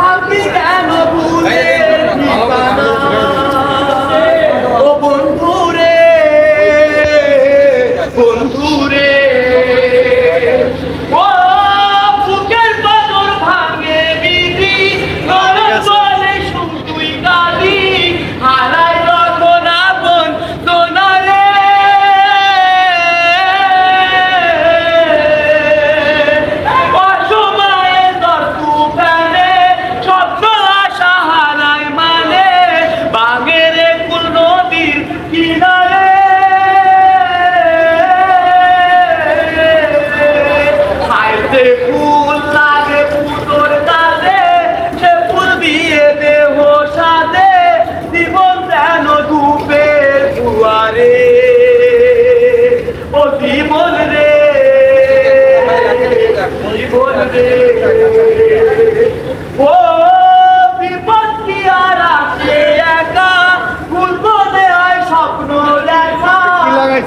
আমি কেন ভুলে ঠিকানা ও বন্ধুরে বন্ধুরে ও বুকের পাথর ভাঙে বিধি নরম বলে শুধুই কাঁদি হারাই যখন আপন সোনারে অসময়ে দর্তু প্রাণে স্বপ্ন আশা হারায় মানে বাগের কুল নদীর কিনারে হাইতে ফুল লাগে পুজোর কাজে সে ফুল দিয়ে দেহ সাজে জীবন যেন ধূপের দুয়ারে ও জীবন রে জীবন রে ও বিপদ কি আর আসে একা ফুল বলে হয় স্বপ্ন দেখা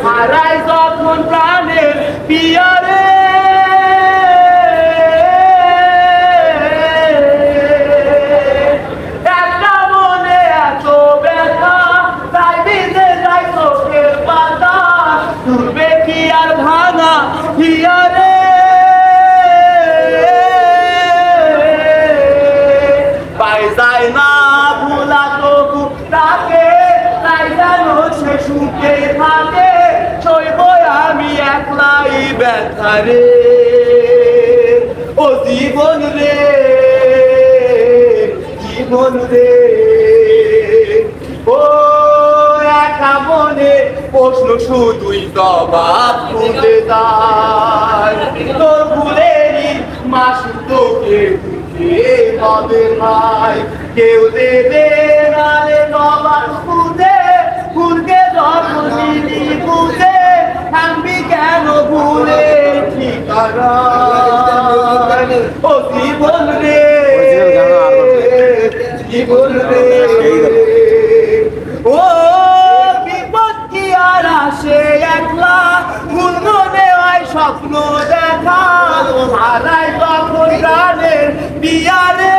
হারায় যখন প্রাণের পিয়ারে একটা মনে এত ব্যথা তাই ভিজে যায় চোখের পাতা ঘুরবে কি আর ভাঙা হিয়ারে পাই যায় না ভোলা তবু তাকে তাই জানো সে সুখে থাকে সইব আমি একলাই ব্যথা রে ও জীবন রে জীবন রে ও একা মনে প্রশ্ন শুধুই জবাব খুঁজে যায় তোর ভুলেরই মাসুর তোকে হবে ভাই কেউ দেবে না রে নবার খুঁজে ফুলকে যখন দিদি বুঝে থাকবি কেন ভুলে ঠিকানা ও জীবন রে জীবন রে ও বিপদ কি আর আসে একলা ভুল মনে হয় স্বপ্ন দেখা হারায় তখন গানের বিয়ারে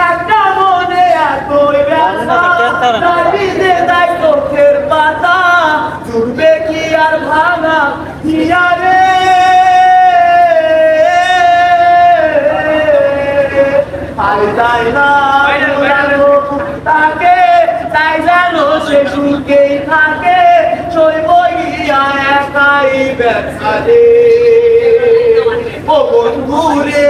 একটা মনে এতই ব্যথা দাবিতে যায় চোখের পাতা জুড়বে কি আর ভাঙা হিয়ারে আর যায় না তাকে তাই জানো সে সুখেই থাকে সইব একাই ব্যথা রে ও বন্ধুরে